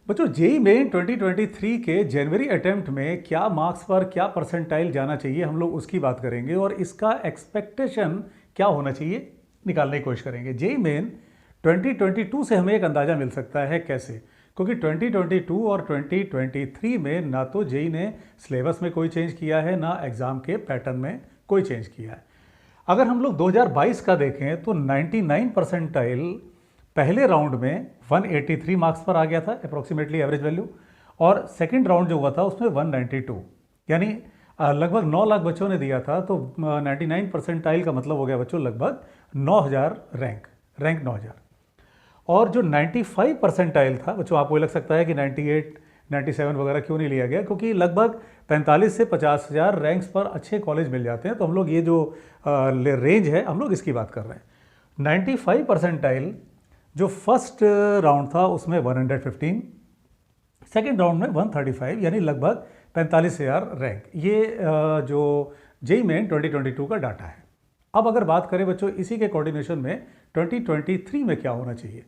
बच्चों JEE main 2023 के जनवरी attempt में क्या मार्क्स पर क्या परसेंटाइल जाना चाहिए, हम लोग उसकी बात करेंगे और इसका एक्सपेक्टेशन क्या होना चाहिए निकालने की कोशिश करेंगे। जेई मेन 2022 से हमें एक अंदाज़ा मिल सकता है कैसे, क्योंकि 2022 और 2023 में ना तो जेई ने सिलेबस में कोई चेंज किया है, ना एग्ज़ाम के पैटर्न में कोई चेंज किया है। अगर हम लोग 2022 का देखें तो 99 परसेंटाइल पहले राउंड में 183 मार्क्स पर आ गया था अप्रोक्सीमेटली एवरेज वैल्यू, और सेकंड राउंड जो हुआ था उसमें 192, यानी लगभग 9 लाख बच्चों ने दिया था। तो 99 परसेंटाइल का मतलब हो गया बच्चों लगभग 9000 रैंक 9000। और जो 95 परसेंटाइल था बच्चों, आपको लग सकता है कि 98 97 वगैरह क्यों नहीं लिया गया, क्योंकि लगभग 45 से 50,000 रैंक्स पर अच्छे कॉलेज मिल जाते हैं। तो हम लोग ये जो रेंज है हम लोग इसकी बात कर रहे हैं। 95 परसेंटाइल जो फर्स्ट राउंड था उसमें 115, सेकेंड राउंड में 135, यानी लगभग 45,000 रैंक। ये जो जेई मेन 2022 का डाटा है। अब अगर बात करें बच्चों इसी के कोऑर्डिनेशन में 2023 में क्या होना चाहिए,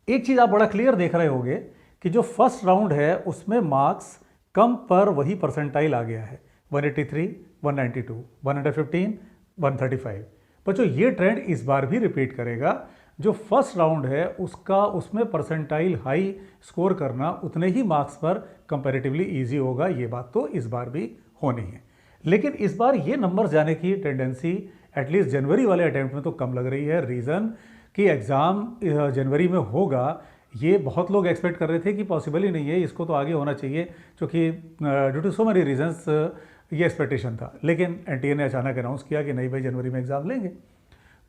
एक चीज़ आप बड़ा क्लियर देख रहे होंगे कि जो फर्स्ट राउंड है उसमें मार्क्स कम पर वही परसेंटाइल आ गया है, 183, 192, 115, 135। बच्चों ये ट्रेंड इस बार भी रिपीट करेगा। जो फर्स्ट राउंड है उसमें परसेंटाइल हाई स्कोर करना उतने ही मार्क्स पर कंपैरेटिवली इजी होगा, ये बात तो इस बार भी होनी है। लेकिन इस बार ये नंबर जाने की टेंडेंसी एटलीस्ट जनवरी वाले अटेम्प्ट में तो कम लग रही है। रीज़न कि एग्ज़ाम जनवरी में होगा, ये बहुत लोग एक्सपेक्ट कर रहे थे कि पॉसिबल ही नहीं है, इसको तो आगे होना चाहिए, क्योंकि due to so many reasons ये एक्सपेक्टेशन था। लेकिन एनटीए ने अचानक अनाउंस किया कि नहीं भाई जनवरी में एग्ज़ाम लेंगे,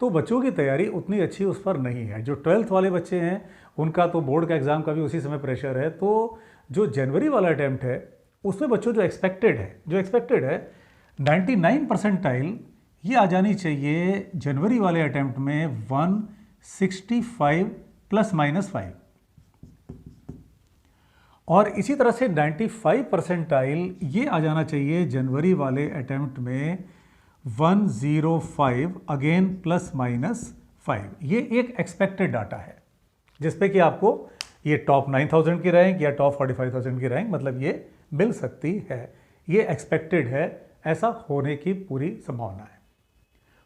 तो बच्चों की तैयारी उतनी अच्छी उस पर नहीं है। जो 12th वाले बच्चे हैं उनका तो बोर्ड का एग्ज़ाम का भी उसी समय प्रेशर है। तो जो जनवरी वाला अटैम्प्ट है उसमें बच्चों जो एक्सपेक्टेड है 99 परसेंटाइल ये आ जानी चाहिए जनवरी वाले अटैम्प्ट में 165 ±5, और इसी तरह से 95 परसेंटाइल ये आ जाना चाहिए जनवरी वाले अटैम्प्ट में 105 अगेन ±5। ये एक एक्सपेक्टेड डाटा है जिसपे कि आपको ये टॉप 9000 की रैंक या टॉप 45,000 की रैंक मतलब ये मिल सकती है। ये एक्सपेक्टेड है, ऐसा होने की पूरी संभावना है।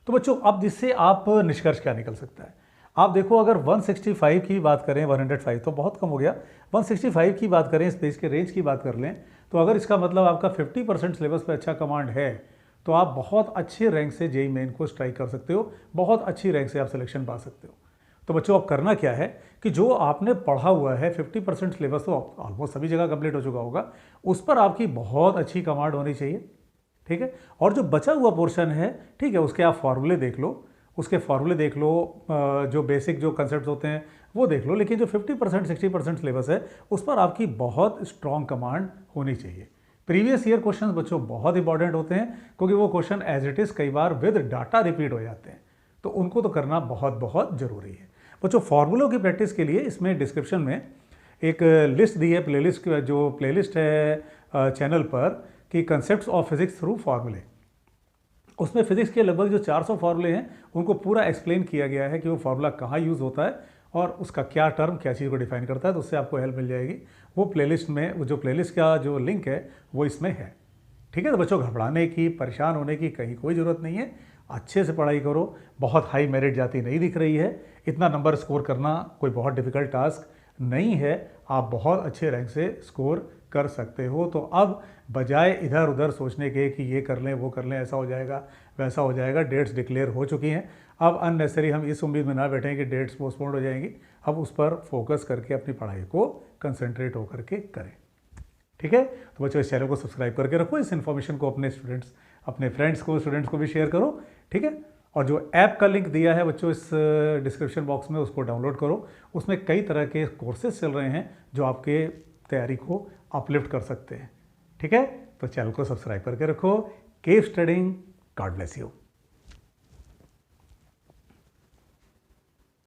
तो बच्चों अब इससे आप निष्कर्ष क्या निकल सकता है, आप देखो अगर 165 की बात करें, 105 तो बहुत कम हो गया, 165 की बात करें, स्पेस के रेंज की बात कर लें, तो अगर इसका मतलब आपका 50% सिलेबस पे अच्छा कमांड है तो आप बहुत अच्छे रैंक से जेई मेन को स्ट्राइक कर सकते हो, बहुत अच्छी रैंक से आप सिलेक्शन पा सकते हो। तो बच्चों अब करना क्या है कि जो आपने पढ़ा हुआ है 50% सिलेबस तो ऑलमोस्ट सभी जगह कंप्लीट हो चुका होगा, उस पर आपकी बहुत अच्छी कमांड होनी चाहिए, ठीक है। और जो बचा हुआ पोर्शन है, ठीक है, उसके आप फॉर्मूले देख लो, जो बेसिक जो कंसेप्ट होते हैं वो देख लो, लेकिन जो 50% 60% सिलेबस है उस पर आपकी बहुत स्ट्रॉन्ग कमांड होनी चाहिए। प्रीवियस ईयर क्वेश्चंस बच्चों बहुत इंपॉर्टेंट होते हैं, क्योंकि वो क्वेश्चन एज इट इज़ कई बार विद डाटा रिपीट हो जाते हैं, तो उनको तो करना बहुत बहुत ज़रूरी है। बच्चों फॉर्मूलों की प्रैक्टिस के लिए इसमें डिस्क्रिप्शन में एक लिस्ट दी है, प्लेलिस्ट, जो प्लेलिस्ट है चैनल पर कि कंसेप्ट्स ऑफ फिजिक्स थ्रू फार्मूले। उसमें फिजिक्स के लगभग जो 400 फार्मूले हैं उनको पूरा एक्सप्लेन किया गया है कि वो फार्मूला कहाँ यूज़ होता है और उसका क्या टर्म क्या चीज़ को डिफाइन करता है, तो उससे आपको हेल्प मिल जाएगी। वो प्लेलिस्ट में, वो जो प्लेलिस्ट का जो लिंक है वो इसमें है, ठीक है। तो बच्चों घबराने की, परेशान होने की कहीं कोई ज़रूरत नहीं है, अच्छे से पढ़ाई करो। बहुत हाई मेरिट जाती नहीं दिख रही है, इतना नंबर स्कोर करना कोई बहुत डिफ़िकल्ट टास्क नहीं है, आप बहुत अच्छे रैंक से स्कोर कर सकते हो। तो अब बजाय इधर उधर सोचने के कि ये कर लें वो कर लें, ऐसा हो जाएगा वैसा हो जाएगा, डेट्स डिक्लेयर हो चुकी हैं। अब अननेसेसरी हम इस उम्मीद में ना बैठें कि डेट्स पोस्टपोन्ड हो जाएंगी, अब उस पर फोकस करके अपनी पढ़ाई को कंसंट्रेट होकर के करें, ठीक है। तो बच्चों इस चैनल को सब्सक्राइब करके रखो, इस इन्फॉर्मेशन को अपने फ्रेंड्स को, स्टूडेंट्स को भी शेयर करो, ठीक है। और जो ऐप का लिंक दिया है बच्चों इस डिस्क्रिप्शन बॉक्स में, उसको डाउनलोड करो। उसमें कई तरह के कोर्सेज चल रहे हैं जो आपके तैयारी को अपलिफ्ट कर सकते हैं, ठीक है। तो चैनल को सब्सक्राइब करके रखो। Keep studying, God bless you.